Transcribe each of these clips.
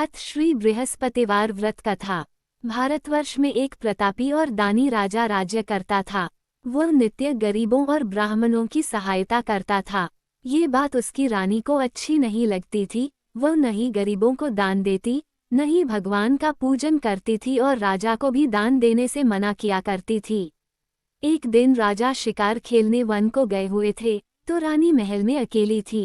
अथ श्री बृहस्पतिवार व्रत कथा। भारतवर्ष में एक प्रतापी और दानी राजा राज्य करता था। वह नित्य गरीबों और ब्राह्मणों की सहायता करता था। ये बात उसकी रानी को अच्छी नहीं लगती थी। वह न ही गरीबों को दान देती, न ही भगवान का पूजन करती थी और राजा को भी दान देने से मना किया करती थी। एक दिन राजा शिकार खेलने वन को गए हुए थे, तो रानी महल में अकेली थी।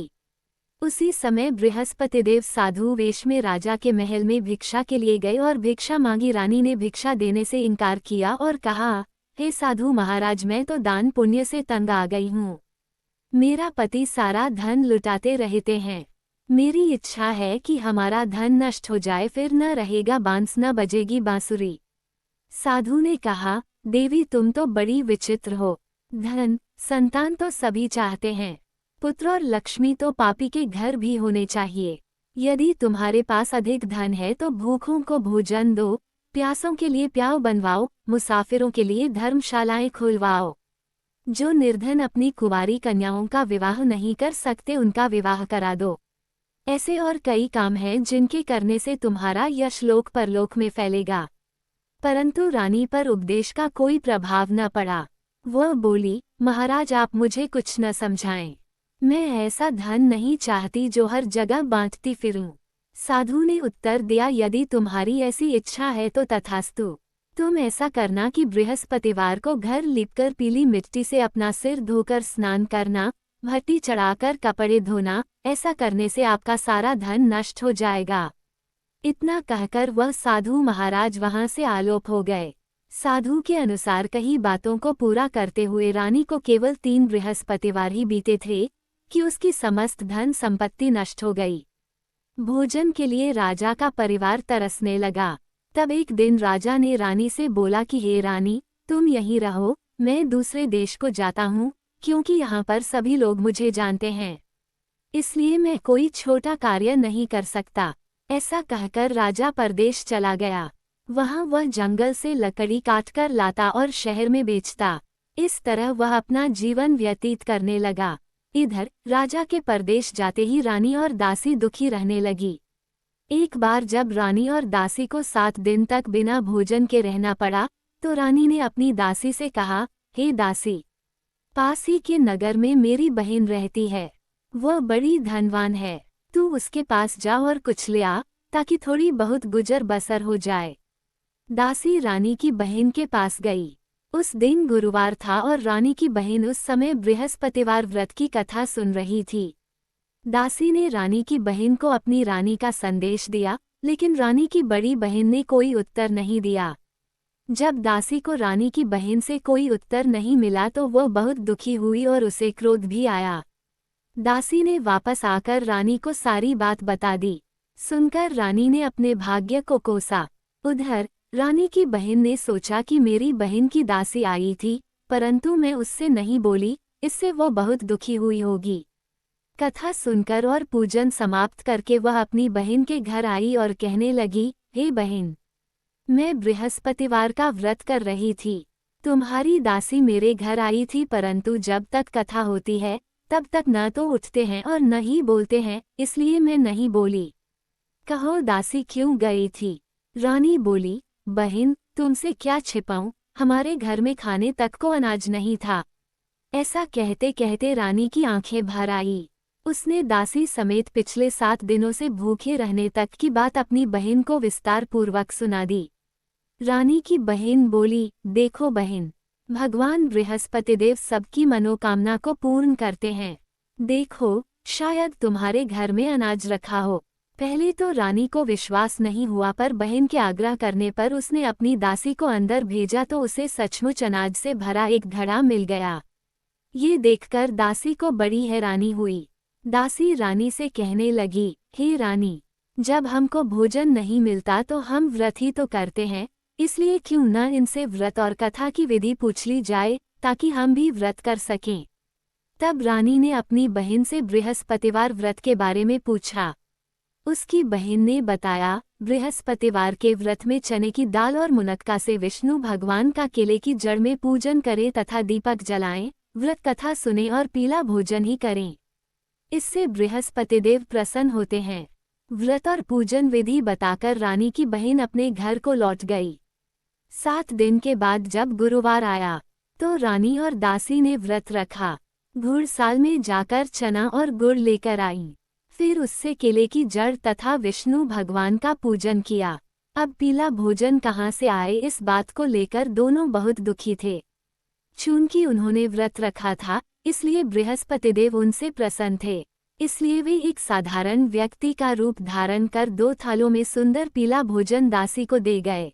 उसी समय बृहस्पतिदेव साधु वेश में राजा के महल में भिक्षा के लिए गए और भिक्षा मांगी। रानी ने भिक्षा देने से इनकार किया और कहा, हे साधु महाराज, मैं तो दान पुण्य से तंग आ गई हूँ। मेरा पति सारा धन लुटाते रहते हैं। मेरी इच्छा है कि हमारा धन नष्ट हो जाए, फिर न रहेगा बांस, न बजेगी बांसुरी। साधु ने कहा, देवी तुम तो बड़ी विचित्र हो। धन संतान तो सभी चाहते हैं, पुत्र और लक्ष्मी तो पापी के घर भी होने चाहिए। यदि तुम्हारे पास अधिक धन है तो भूखों को भोजन दो, प्यासों के लिए प्याऊ बनवाओ, मुसाफिरों के लिए धर्मशालाएं खुलवाओ। जो निर्धन अपनी कुंवारी कन्याओं का विवाह नहीं कर सकते, उनका विवाह करा दो। ऐसे और कई काम हैं जिनके करने से तुम्हारा यश लोक परलोक में फैलेगा। परंतु रानी पर उपदेश का कोई प्रभाव न पड़ा। वह बोली, महाराज आप मुझे कुछ न समझाएं। मैं ऐसा धन नहीं चाहती जो हर जगह बांटती फिरूं। साधु ने उत्तर दिया, यदि तुम्हारी ऐसी इच्छा है तो तथास्तु। तुम ऐसा करना कि बृहस्पतिवार को घर लिपकर पीली मिट्टी से अपना सिर धोकर स्नान करना, भट्टी चढ़ाकर कपड़े धोना। ऐसा करने से आपका सारा धन नष्ट हो जाएगा। इतना कहकर वह साधु महाराज वहां से आलोप हो गए। साधु के अनुसार कई बातों को पूरा करते हुए रानी को केवल 3 बृहस्पतिवार ही बीते थे कि उसकी समस्त धन संपत्ति नष्ट हो गई। भोजन के लिए राजा का परिवार तरसने लगा। तब एक दिन राजा ने रानी से बोला कि हे रानी, तुम यहीं रहो, मैं दूसरे देश को जाता हूँ, क्योंकि यहाँ पर सभी लोग मुझे जानते हैं। इसलिए मैं कोई छोटा कार्य नहीं कर सकता। ऐसा कहकर राजा परदेश चला गया। वहाँ वह जंगल से लकड़ी काटकर लाता और शहर में बेचता। इस तरह वह अपना जीवन व्यतीत करने लगा। इधर राजा के परदेश जाते ही रानी और दासी दुखी रहने लगी। एक बार जब रानी और दासी को 7 दिन तक बिना भोजन के रहना पड़ा, तो रानी ने अपनी दासी से कहा, हे दासी, पास ही के नगर में मेरी बहन रहती है। वह बड़ी धनवान है। तू उसके पास जा और कुछ ले आ, ताकि थोड़ी बहुत गुजर बसर हो जाए। दासी रानी की बहन के पास गई। उस दिन गुरुवार था और रानी की बहन उस समय बृहस्पतिवार व्रत की कथा सुन रही थी। दासी ने रानी की बहन को अपनी रानी का संदेश दिया, लेकिन रानी की बड़ी बहन ने कोई उत्तर नहीं दिया। जब दासी को रानी की बहन से कोई उत्तर नहीं मिला तो वह बहुत दुखी हुई और उसे क्रोध भी आया। दासी ने वापस आकर रानी को सारी बात बता दी। सुनकर रानी ने अपने भाग्य को कोसा। उधर रानी की बहन ने सोचा कि मेरी बहन की दासी आई थी, परंतु मैं उससे नहीं बोली, इससे वह बहुत दुखी हुई होगी। कथा सुनकर और पूजन समाप्त करके वह अपनी बहन के घर आई और कहने लगी, हे बहन, मैं बृहस्पतिवार का व्रत कर रही थी। तुम्हारी दासी मेरे घर आई थी, परंतु जब तक कथा होती है तब तक न तो उठते हैं और न ही बोलते हैं, इसलिए मैं नहीं बोली। कहो दासी क्यों गई थी? रानी बोली, बहन तुमसे क्या छिपाऊं, हमारे घर में खाने तक को अनाज नहीं था। ऐसा कहते कहते रानी की आंखें भर आई। उसने दासी समेत पिछले 7 दिनों से भूखे रहने तक की बात अपनी बहन को विस्तार पूर्वक सुना दी। रानी की बहन बोली, देखो बहन, भगवान बृहस्पतिदेव सबकी मनोकामना को पूर्ण करते हैं। देखो, शायद तुम्हारे घर में अनाज रखा हो। पहले तो रानी को विश्वास नहीं हुआ, पर बहन के आग्रह करने पर उसने अपनी दासी को अंदर भेजा तो उसे सचमुच अनाज से भरा एक घड़ा मिल गया। ये देखकर दासी को बड़ी हैरानी हुई। दासी रानी से कहने लगी, हे रानी, जब हमको भोजन नहीं मिलता तो हम व्रत ही तो करते हैं, इसलिए क्यों न इनसे व्रत और कथा की विधि पूछ ली जाए, ताकि हम भी व्रत कर सकें। तब रानी ने अपनी बहन से बृहस्पतिवार व्रत के बारे में पूछा। उसकी बहन ने बताया, बृहस्पतिवार के व्रत में चने की दाल और मुनक्का से विष्णु भगवान का केले की जड़ में पूजन करें तथा दीपक जलाएं, व्रत कथा सुने और पीला भोजन ही करें। इससे बृहस्पतिदेव प्रसन्न होते हैं। व्रत और पूजन विधि बताकर रानी की बहन अपने घर को लौट गई। 7 दिन के बाद जब गुरुवार आया तो रानी और दासी ने व्रत रखा। घुड़साल में जाकर चना और गुड़ लेकर आई। फिर उससे केले की जड़ तथा विष्णु भगवान का पूजन किया। अब पीला भोजन कहाँ से आए, इस बात को लेकर दोनों बहुत दुखी थे। चूंकि उन्होंने व्रत रखा था इसलिए बृहस्पतिदेव उनसे प्रसन्न थे, इसलिए वे एक साधारण व्यक्ति का रूप धारण कर 2 थालों में सुंदर पीला भोजन दासी को दे गए।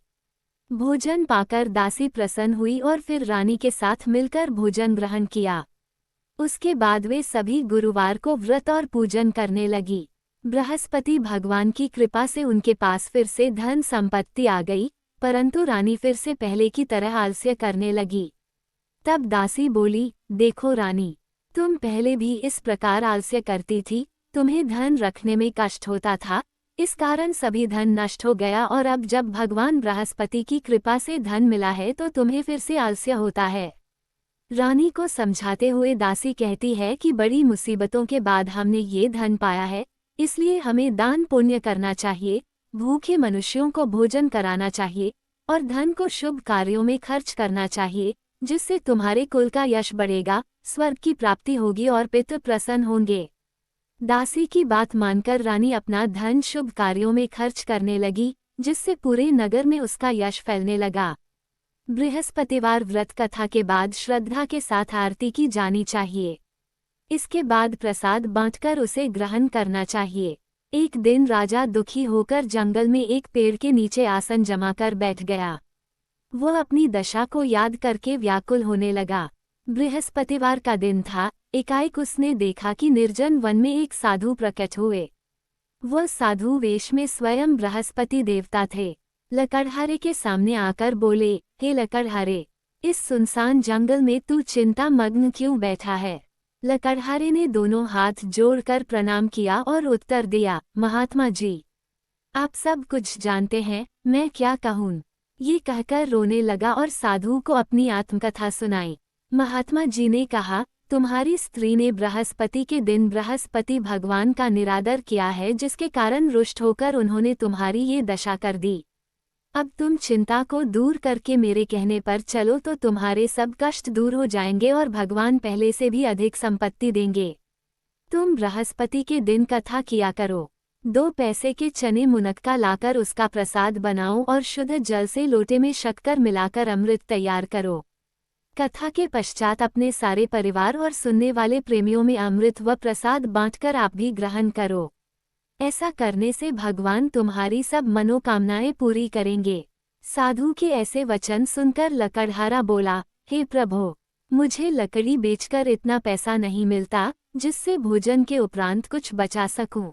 भोजन पाकर दासी प्रसन्न हुई और फिर रानी के साथ मिलकर भोजन ग्रहण किया। उसके बाद वे सभी गुरुवार को व्रत और पूजन करने लगी। बृहस्पति भगवान की कृपा से उनके पास फिर से धन संपत्ति आ गई, परंतु रानी फिर से पहले की तरह आलस्य करने लगी। तब दासी बोली, देखो रानी, तुम पहले भी इस प्रकार आलस्य करती थी, तुम्हें धन रखने में कष्ट होता था, इस कारण सभी धन नष्ट हो गया और अब जब भगवान बृहस्पति की कृपा से धन मिला है तो तुम्हें फिर से आलस्य होता है। रानी को समझाते हुए दासी कहती है कि बड़ी मुसीबतों के बाद हमने ये धन पाया है, इसलिए हमें दान पुण्य करना चाहिए, भूखे मनुष्यों को भोजन कराना चाहिए और धन को शुभ कार्यों में खर्च करना चाहिए, जिससे तुम्हारे कुल का यश बढ़ेगा, स्वर्ग की प्राप्ति होगी और पितृ प्रसन्न होंगे। दासी की बात मानकर रानी अपना धन शुभ कार्यों में खर्च करने लगी, जिससे पूरे नगर में उसका यश फैलने लगा। बृहस्पतिवार व्रत कथा के बाद श्रद्धा के साथ आरती की जानी चाहिए। इसके बाद प्रसाद बांटकर उसे ग्रहण करना चाहिए। एक दिन राजा दुखी होकर जंगल में एक पेड़ के नीचे आसन जमाकर बैठ गया। वो अपनी दशा को याद करके व्याकुल होने लगा। बृहस्पतिवार का दिन था। एकाएक उसने देखा कि निर्जन वन में एक साधु प्रकट हुए। वह साधु वेश में स्वयं बृहस्पति देवता थे। लकड़हारे के सामने आकर बोले, हे लकड़हारे, इस सुनसान जंगल में तू चिंता मग्न क्यों बैठा है? लकड़हारे ने दोनों हाथ जोड़कर प्रणाम किया और उत्तर दिया, महात्मा जी, आप सब कुछ जानते हैं, मैं क्या कहूँ? ये कहकर रोने लगा और साधु को अपनी आत्मकथा सुनाई। महात्मा जी ने कहा, तुम्हारी स्त्री ने बृहस्पति के दिन बृहस्पति भगवान का निरादर किया है, जिसके कारण रुष्ट होकर उन्होंने तुम्हारी ये दशा कर दी। अब तुम चिंता को दूर करके मेरे कहने पर चलो तो तुम्हारे सब कष्ट दूर हो जाएंगे और भगवान पहले से भी अधिक संपत्ति देंगे। तुम बृहस्पति के दिन कथा किया करो। 2 पैसे के चने मुनक्का लाकर उसका प्रसाद बनाओ और शुद्ध जल से लोटे में शक्कर मिलाकर अमृत तैयार करो। कथा के पश्चात अपने सारे परिवार और सुनने वाले प्रेमियों में अमृत व प्रसाद बांटकर आप भी ग्रहण करो। ऐसा करने से भगवान तुम्हारी सब मनोकामनाएं पूरी करेंगे। साधु के ऐसे वचन सुनकर लकड़हारा बोला, हे प्रभु, मुझे लकड़ी बेचकर इतना पैसा नहीं मिलता जिससे भोजन के उपरांत कुछ बचा सकूं।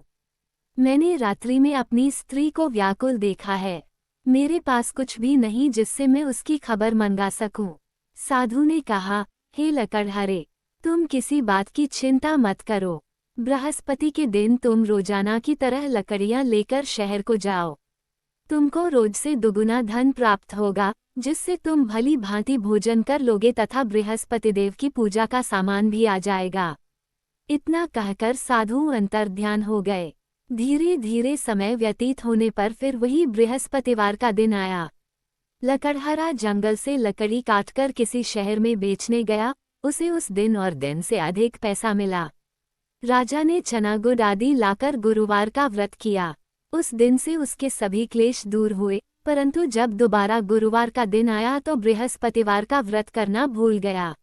मैंने रात्रि में अपनी स्त्री को व्याकुल देखा है। मेरे पास कुछ भी नहीं जिससे मैं उसकी खबर मंगा सकूं। साधु ने कहा, हे लकड़हारे, तुम किसी बात की चिंता मत करो। बृहस्पति के दिन तुम रोजाना की तरह लकड़ियां लेकर शहर को जाओ। तुमको रोज से दुगुना धन प्राप्त होगा, जिससे तुम भली भांति भोजन कर लोगे तथा बृहस्पतिदेव की पूजा का सामान भी आ जाएगा। इतना कहकर साधु अंतर्ध्यान हो गए। धीरे धीरे समय व्यतीत होने पर फिर वही बृहस्पतिवार का दिन आया। लकड़हारा जंगल से लकड़ी काटकर किसी शहर में बेचने गया। उसे उस दिन और दिन से अधिक पैसा मिला। राजा ने चना गुड़ आदि लाकर गुरुवार का व्रत किया। उस दिन से उसके सभी क्लेश दूर हुए, परंतु जब दोबारा गुरुवार का दिन आया तो बृहस्पतिवार का व्रत करना भूल गया।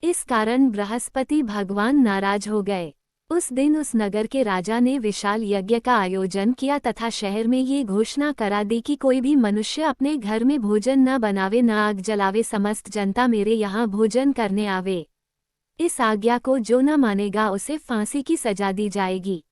इस कारण बृहस्पति भगवान नाराज हो गए। उस दिन उस नगर के राजा ने विशाल यज्ञ का आयोजन किया तथा शहर में ये घोषणा करा दी कि कोई भी मनुष्य अपने घर में भोजन न बनावे न आग जलावे, समस्त जनता मेरे यहाँ भोजन करने आवे। इस आज्ञा को जो न मानेगा उसे फांसी की सजा दी जाएगी।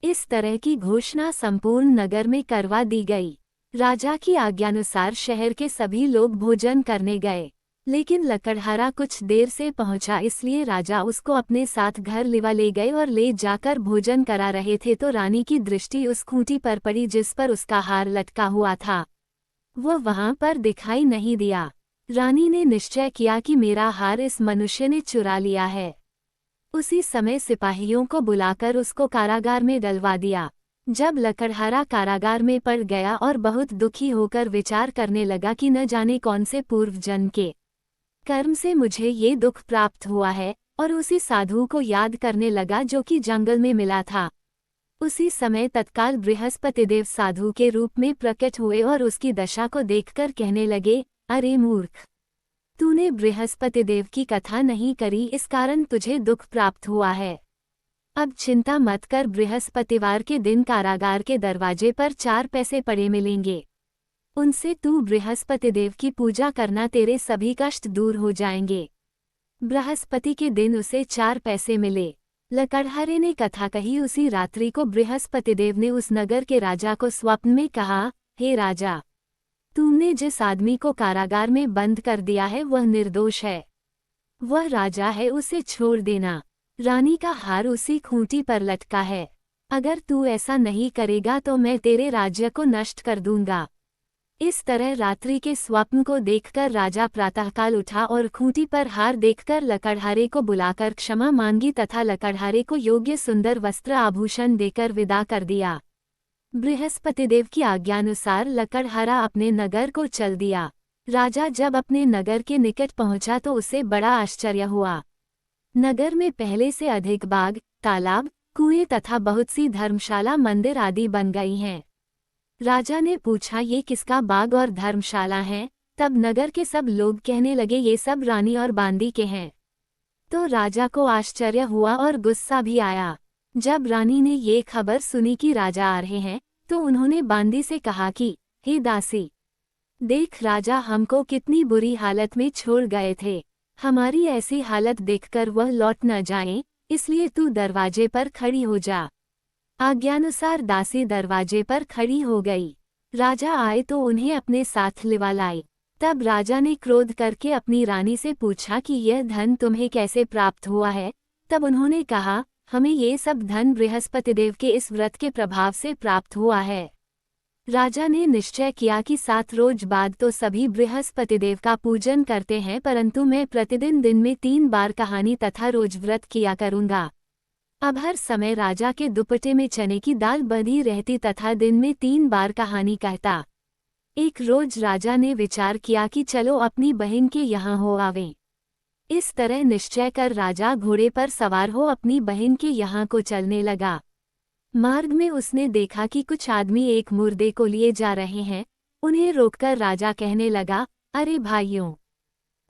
इस तरह की घोषणा संपूर्ण नगर में करवा दी गई। राजा की आज्ञानुसार शहर के सभी लोग भोजन करने गए, लेकिन लकड़हारा कुछ देर से पहुंचा, इसलिए राजा उसको अपने साथ घर ले गए और ले जाकर भोजन करा रहे थे तो रानी की दृष्टि उस खूंटी पर पड़ी जिस पर उसका हार लटका हुआ था। वह वहां पर दिखाई नहीं दिया। रानी ने निश्चय किया कि मेरा हार इस मनुष्य ने चुरा लिया है। उसी समय सिपाहियों को बुलाकर उसको कारागार में डलवा दिया। जब लकड़हारा कारागार में पड़ गया और बहुत दुखी होकर विचार करने लगा कि न जाने कौन से पूर्व जन्म के कर्म से मुझे ये दुख प्राप्त हुआ है, और उसी साधु को याद करने लगा जो कि जंगल में मिला था। उसी समय तत्काल बृहस्पतिदेव साधु के रूप में प्रकट हुए और उसकी दशा को देखकर कहने लगे, अरे मूर्ख, तूने बृहस्पतिदेव की कथा नहीं करी, इस कारण तुझे दुख प्राप्त हुआ है। अब चिंता मत कर, बृहस्पतिवार के दिन कारागार के दरवाजे पर 4 पैसे पड़े मिलेंगे। उनसे तू बृहस्पतिदेव की पूजा करना, तेरे सभी कष्ट दूर हो जाएंगे। बृहस्पति के दिन उसे 4 पैसे मिले। लकड़हारे ने कथा कही। उसी रात्रि को बृहस्पतिदेव ने उस नगर के राजा को स्वप्न में कहा, हे राजा, तुमने जिस आदमी को कारागार में बंद कर दिया है वह निर्दोष है। वह राजा है, उसे छोड़ देना। रानी का हार उसी खूंटी पर लटका है। अगर तू ऐसा नहीं करेगा तो मैं तेरे राज्य को नष्ट कर दूंगा। इस तरह रात्रि के स्वप्न को देखकर राजा प्रातःकाल उठा और खूंटी पर हार देखकर लकड़हारे को बुलाकर क्षमा मांगी तथा लकड़हारे को योग्य सुंदर वस्त्र आभूषण देकर विदा कर दिया। बृहस्पतिदेव की आज्ञानुसार लकड़हारा अपने नगर को चल दिया। राजा जब अपने नगर के निकट पहुंचा तो उसे बड़ा आश्चर्य हुआ। नगर में पहले से अधिक बाग, तालाब, कुएं तथा बहुत सी धर्मशाला, मंदिर आदि बन गई हैं। राजा ने पूछा, ये किसका बाग और धर्मशाला है? तब नगर के सब लोग कहने लगे, ये सब रानी और बांदी के हैं। तो राजा को आश्चर्य हुआ और गुस्सा भी आया। जब रानी ने ये खबर सुनी कि राजा आ रहे हैं, तो उन्होंने बांदी से कहा कि, हे दासी, देख राजा हमको कितनी बुरी हालत में छोड़ गए थे। हमारी ऐसी हालत देखकर वह लौट न जाएं, इसलिए तू दरवाजे पर खड़ी हो जा। आज्ञानुसार दासी दरवाजे पर खड़ी हो गई। राजा आए तो उन्हें अपने साथ लिवा लाई। तब राजा ने क्रोध करके अपनी रानी से पूछा कि यह धन तुम्हें कैसे प्राप्त हुआ है? तब उन्होंने कहा, हमें ये सब धन बृहस्पतिदेव के इस व्रत के प्रभाव से प्राप्त हुआ है। राजा ने निश्चय किया कि 7 रोज बाद तो सभी बृहस्पतिदेव का पूजन करते हैं, परंतु मैं प्रतिदिन दिन में 3 बार कहानी तथा रोज व्रत किया करूंगा। अब हर समय राजा के दुपट्टे में चने की दाल बंधी रहती तथा दिन में 3 बार कहानी कहता। एक रोज राजा ने विचार किया कि चलो अपनी बहन के यहाँ हो आवें। इस तरह निश्चय कर राजा घोड़े पर सवार हो अपनी बहन के यहाँ को चलने लगा। मार्ग में उसने देखा कि कुछ आदमी एक मुर्दे को लिए जा रहे हैं। उन्हें रोककर राजा कहने लगा, अरे भाइयों,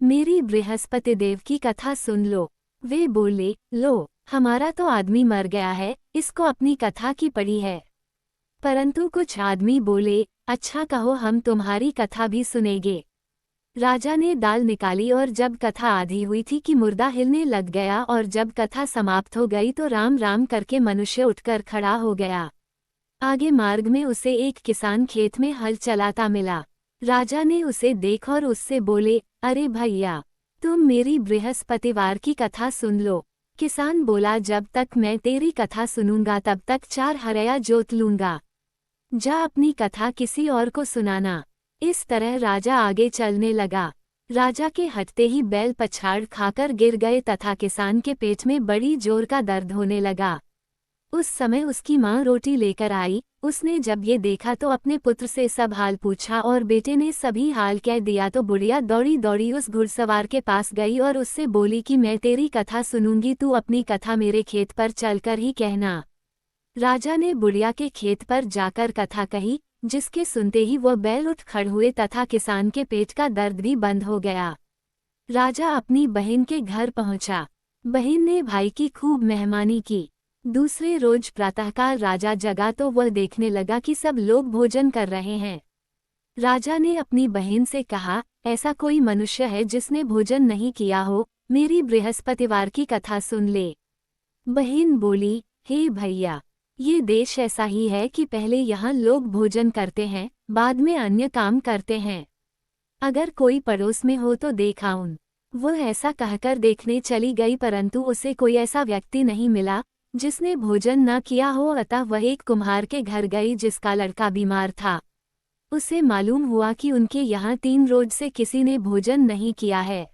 मेरी बृहस्पतिदेव की कथा सुन लो। वे बोले, लो, हमारा तो आदमी मर गया है, इसको अपनी कथा की पड़ी है। परंतु कुछ आदमी बोले, अच्छा कहो, हम तुम्हारी कथा भी सुनेंगे। राजा ने दाल निकाली और जब कथा आधी हुई थी कि मुर्दा हिलने लग गया और जब कथा समाप्त हो गई तो राम राम करके मनुष्य उठकर खड़ा हो गया। आगे मार्ग में उसे एक किसान खेत में हल चलाता मिला। राजा ने उसे देख और उससे बोले, अरे भैया, तुम मेरी बृहस्पतिवार की कथा सुन लो। किसान बोला, जब तक मैं तेरी कथा सुनूंगा तब तक 4 हरया जोत लूंगा। जा अपनी कथा किसी और को सुनाना। इस तरह राजा आगे चलने लगा। राजा के हटते ही बैल पछाड़ खाकर गिर गए तथा किसान के पेट में बड़ी जोर का दर्द होने लगा। उस समय उसकी माँ रोटी लेकर आई। उसने जब ये देखा तो अपने पुत्र से सब हाल पूछा और बेटे ने सभी हाल कह दिया। तो बुढ़िया दौड़ी दौड़ी उस घुड़सवार के पास गई और उससे बोली कि मैं तेरी कथा सुनूंगी, तू अपनी कथा मेरे खेत पर चलकर ही कहना। राजा ने बुढ़िया के खेत पर जाकर कथा कही, जिसके सुनते ही वह बैल उठ खड़ हुए तथा किसान के पेट का दर्द भी बंद हो गया। राजा अपनी बहन के घर पहुंचा। बहन ने भाई की खूब मेहमानी की। दूसरे रोज प्रातःकाल राजा जगा तो वह देखने लगा कि सब लोग भोजन कर रहे हैं। राजा ने अपनी बहन से कहा, ऐसा कोई मनुष्य है जिसने भोजन नहीं किया हो? मेरी बृहस्पतिवार की कथा सुन ले। बहन बोली, हे भैया, ये देश ऐसा ही है कि पहले यहाँ लोग भोजन करते हैं, बाद में अन्य काम करते हैं। अगर कोई पड़ोस में हो तो देखा उन। वह ऐसा कहकर देखने चली गई, परंतु उसे कोई ऐसा व्यक्ति नहीं मिला जिसने भोजन न किया हो। अतः वह एक कुम्हार के घर गई जिसका लड़का बीमार था। उसे मालूम हुआ कि उनके यहाँ 3 रोज से किसी ने भोजन नहीं किया है।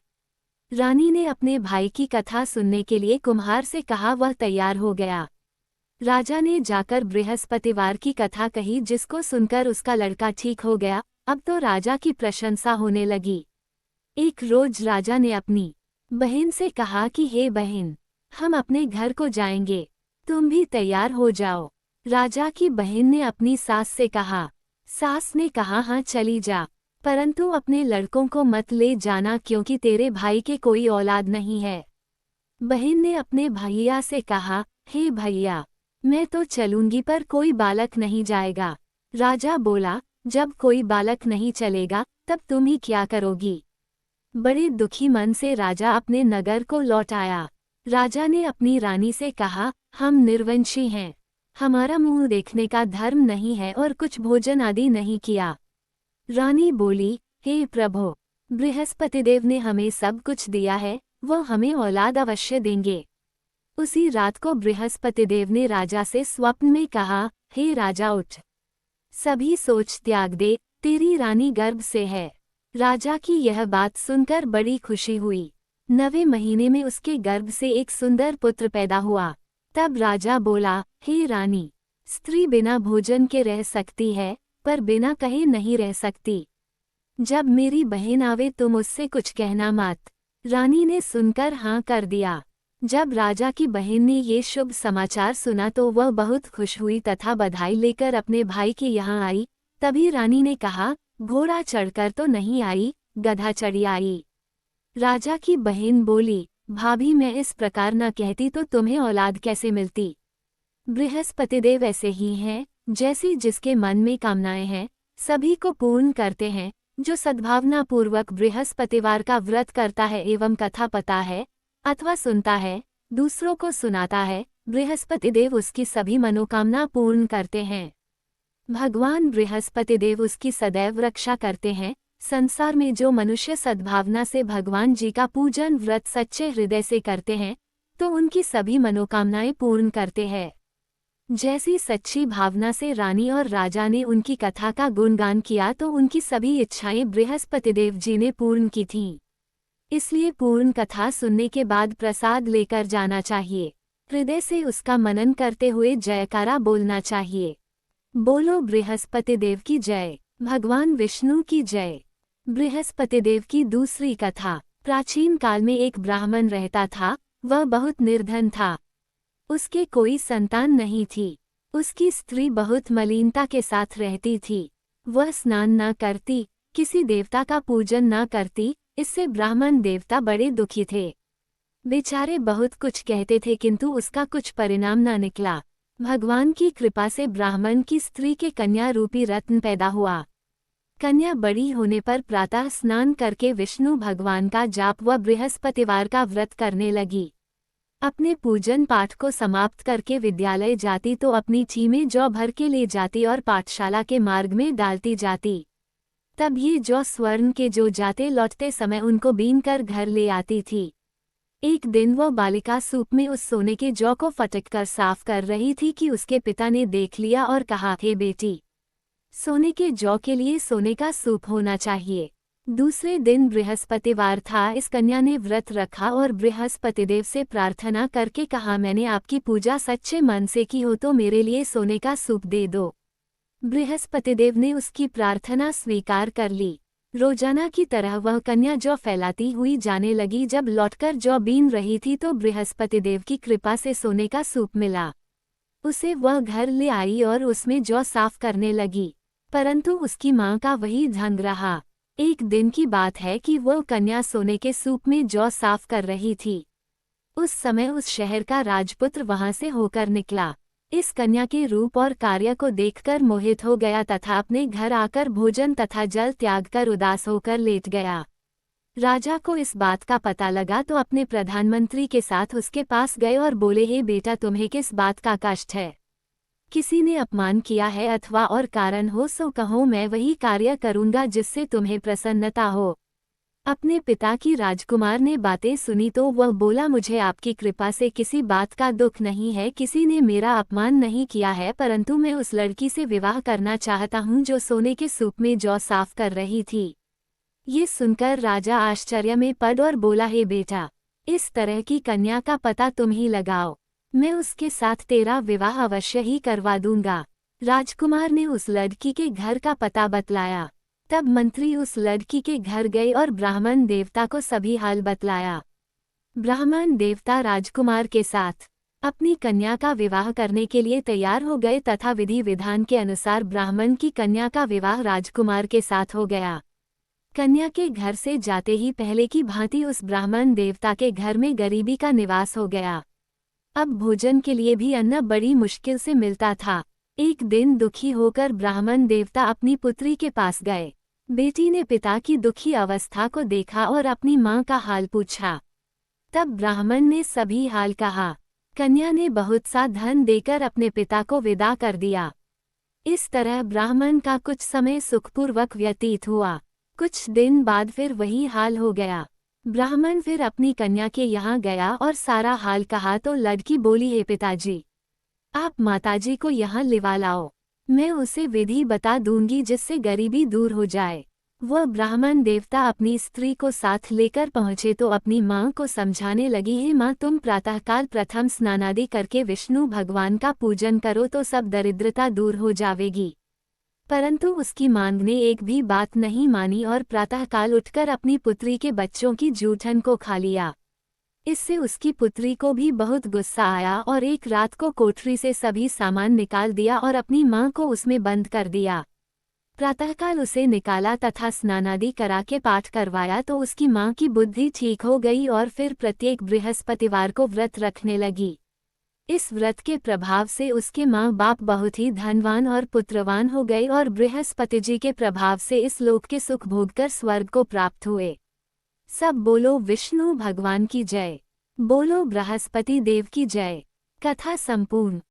रानी ने अपने भाई की कथा सुनने के लिए कुम्हार से कहा। वह तैयार हो गया। राजा ने जाकर बृहस्पतिवार की कथा कही, जिसको सुनकर उसका लड़का ठीक हो गया। अब तो राजा की प्रशंसा होने लगी। एक रोज राजा ने अपनी बहन से कहा कि हे बहन, हम अपने घर को जाएंगे, तुम भी तैयार हो जाओ। राजा की बहन ने अपनी सास से कहा। सास ने कहा, हाँ चली जा, परंतु अपने लड़कों को मत ले जाना, क्योंकि तेरे भाई के कोई औलाद नहीं है। बहन ने अपने भैया से कहा, हे भैया, मैं तो चलूंगी पर कोई बालक नहीं जाएगा। राजा बोला, जब कोई बालक नहीं चलेगा तब तुम ही क्या करोगी। बड़े दुखी मन से राजा अपने नगर को लौट आया। राजा ने अपनी रानी से कहा, हम निर्वंशी हैं, हमारा मुंह देखने का धर्म नहीं है और कुछ भोजन आदि नहीं किया। रानी बोली, हे प्रभु, बृहस्पतिदेव ने हमें सब कुछ दिया है, वह हमें औलाद अवश्य देंगे। उसी रात को बृहस्पतिदेव ने राजा से स्वप्न में कहा, हे राजा उठ, सभी सोच त्याग दे, तेरी रानी गर्भ से है। राजा की यह बात सुनकर बड़ी खुशी हुई। 9वें महीने में उसके गर्भ से एक सुंदर पुत्र पैदा हुआ। तब राजा बोला, हे रानी, स्त्री बिना भोजन के रह सकती है, पर बिना कहे नहीं रह सकती। जब मेरी बहन आवे तुम उससे कुछ कहना मत। रानी ने सुनकर हाँ कर दिया। जब राजा की बहन ने ये शुभ समाचार सुना तो वह बहुत खुश हुई तथा बधाई लेकर अपने भाई के यहाँ आई। तभी रानी ने कहा, घोड़ा चढ़कर तो नहीं आई, गधा चढ़ी आई। राजा की बहन बोली, भाभी मैं इस प्रकार न कहती तो तुम्हें औलाद कैसे मिलती। बृहस्पतिदेव ऐसे ही हैं, जैसी जिसके मन में कामनाएं हैं सभी को पूर्ण करते हैं। जो सद्भावना पूर्वक बृहस्पतिवार का व्रत करता है एवं कथा पता है अथवा सुनता है, दूसरों को सुनाता है, बृहस्पतिदेव उसकी सभी मनोकामना पूर्ण करते हैं। भगवान बृहस्पतिदेव उसकी सदैव रक्षा करते हैं। संसार में जो मनुष्य सद्भावना से भगवान जी का पूजन व्रत सच्चे हृदय से करते हैं तो उनकी सभी मनोकामनाएं पूर्ण करते हैं। जैसी सच्ची भावना से रानी और राजा ने उनकी कथा का गुणगान किया तो उनकी सभी इच्छाएं बृहस्पतिदेव जी ने पूर्ण की थीं। इसलिए पूर्ण कथा सुनने के बाद प्रसाद लेकर जाना चाहिए। हृदय से उसका मनन करते हुए जयकारा बोलना चाहिए। बोलो बृहस्पतिदेव की जय, भगवान विष्णु की जय। बृहस्पतिदेव की दूसरी कथा। प्राचीन काल में एक ब्राह्मण रहता था। वह बहुत निर्धन था। उसके कोई संतान नहीं थी। उसकी स्त्री बहुत मलिनता के साथ रहती थी। वह स्नान न करती, किसी देवता का पूजन न करती। इससे ब्राह्मण देवता बड़े दुखी थे। बेचारे बहुत कुछ कहते थे किंतु उसका कुछ परिणाम न निकला। भगवान की कृपा से ब्राह्मण की स्त्री के कन्या रूपी रत्न पैदा हुआ। कन्या बड़ी होने पर प्रातः स्नान करके विष्णु भगवान का जाप व बृहस्पतिवार का व्रत करने लगी। अपने पूजन पाठ को समाप्त करके विद्यालय जाती तो अपनी चीमें जौ भर के ले जाती और पाठशाला के मार्ग में डालती जाती। तब ये जौ स्वर्ण के जो जाते लौटते समय उनको बीन कर घर ले आती थी। एक दिन वह बालिका सूप में उस सोने के जौ को फटक कर साफ कर रही थी कि उसके पिता ने देख लिया और कहा, हे बेटी, सोने के जौ के लिए सोने का सूप होना चाहिए। दूसरे दिन बृहस्पतिवार था। इस कन्या ने व्रत रखा और बृहस्पतिदेव से प्रार्थना करके कहा, मैंने आपकी पूजा सच्चे मन से की हो तो मेरे लिए सोने का सूप दे दो। बृहस्पतिदेव ने उसकी प्रार्थना स्वीकार कर ली। रोजाना की तरह वह कन्या जौ फैलाती हुई जाने लगी। जब लौटकर जौ बीन रही थी तो बृहस्पतिदेव की कृपा से सोने का सूप मिला। उसे वह घर ले आई और उसमें जौ साफ करने लगी, परंतु उसकी मां का वही ढंग रहा। एक दिन की बात है कि वह कन्या सोने के सूप में जौ साफ कर रही थी। उस समय उस शहर का राजपुत्र वहां से होकर निकला। इस कन्या के रूप और कार्य को देखकर मोहित हो गया तथा अपने घर आकर भोजन तथा जल त्याग कर उदास होकर लेट गया। राजा को इस बात का पता लगा तो अपने प्रधानमंत्री के साथ उसके पास गए और बोले, हे बेटा, तुम्हें किस बात का कष्ट है? किसी ने अपमान किया है अथवा और कारण हो सो कहो, मैं वही कार्य करूंगा जिससे तुम्हें प्रसन्नता हो। अपने पिता की राजकुमार ने बातें सुनी तो वह बोला, मुझे आपकी कृपा से किसी बात का दुख नहीं है। किसी ने मेरा अपमान नहीं किया है, परंतु मैं उस लड़की से विवाह करना चाहता हूँ जो सोने के सूप में जौ साफ कर रही थी। ये सुनकर राजा आश्चर्य में पड़ और बोला, हे बेटा, इस तरह की कन्या का पता तुम ही लगाओ। मैं उसके साथ तेरा विवाह अवश्य ही करवा दूंगा। राजकुमार ने उस लड़की के घर का पता बतलाया। तब मंत्री उस लड़की के घर गए और ब्राह्मण देवता को सभी हाल बतलाया। ब्राह्मण देवता राजकुमार के साथ अपनी कन्या का विवाह करने के लिए तैयार हो गए तथा विधि विधान के अनुसार ब्राह्मण की कन्या का विवाह राजकुमार के साथ हो गया। कन्या के घर से जाते ही पहले की भांति उस ब्राह्मण देवता के घर में गरीबी का निवास हो गया। अब भोजन के लिए भी अन्न बड़ी मुश्किल से मिलता था। एक दिन दुखी होकर ब्राह्मण देवता अपनी पुत्री के पास गए। बेटी ने पिता की दुखी अवस्था को देखा और अपनी मां का हाल पूछा। तब ब्राह्मण ने सभी हाल कहा। कन्या ने बहुत सा धन देकर अपने पिता को विदा कर दिया। इस तरह ब्राह्मण का कुछ समय सुखपूर्वक व्यतीत हुआ। कुछ दिन बाद फिर वही हाल हो गया। ब्राह्मण फिर अपनी कन्या के यहाँ गया और सारा हाल कहा तो लड़की बोली, हे पिताजी, आप माताजी को यहाँ लिवा लाओ, मैं उसे विधि बता दूंगी जिससे गरीबी दूर हो जाए। वह ब्राह्मण देवता अपनी स्त्री को साथ लेकर पहुँचे तो अपनी माँ को समझाने लगी, हे माँ, तुम प्रातःकाल प्रथम स्नानादि करके विष्णु भगवान का पूजन करो तो सब दरिद्रता दूर हो जाएगी। परंतु उसकी माँ ने एक भी बात नहीं मानी और प्रातःकाल उठकर अपनी पुत्री के बच्चों की जूठन को खा लिया। इससे उसकी पुत्री को भी बहुत गुस्सा आया और एक रात को कोठरी से सभी सामान निकाल दिया और अपनी माँ को उसमें बंद कर दिया। प्रातःकाल उसे निकाला तथा स्नानादि करा के पाठ करवाया तो उसकी माँ की बुद्धि ठीक हो गई और फिर प्रत्येक बृहस्पतिवार को व्रत रखने लगी। इस व्रत के प्रभाव से उसके माँ बाप बहुत ही धनवान और पुत्रवान हो गए और बृहस्पति जी के प्रभाव से इस लोक के सुख भोगकर स्वर्ग को प्राप्त हुए। सब बोलो विष्णु भगवान की जय, बोलो बृहस्पति देव की जय। कथा संपूर्ण।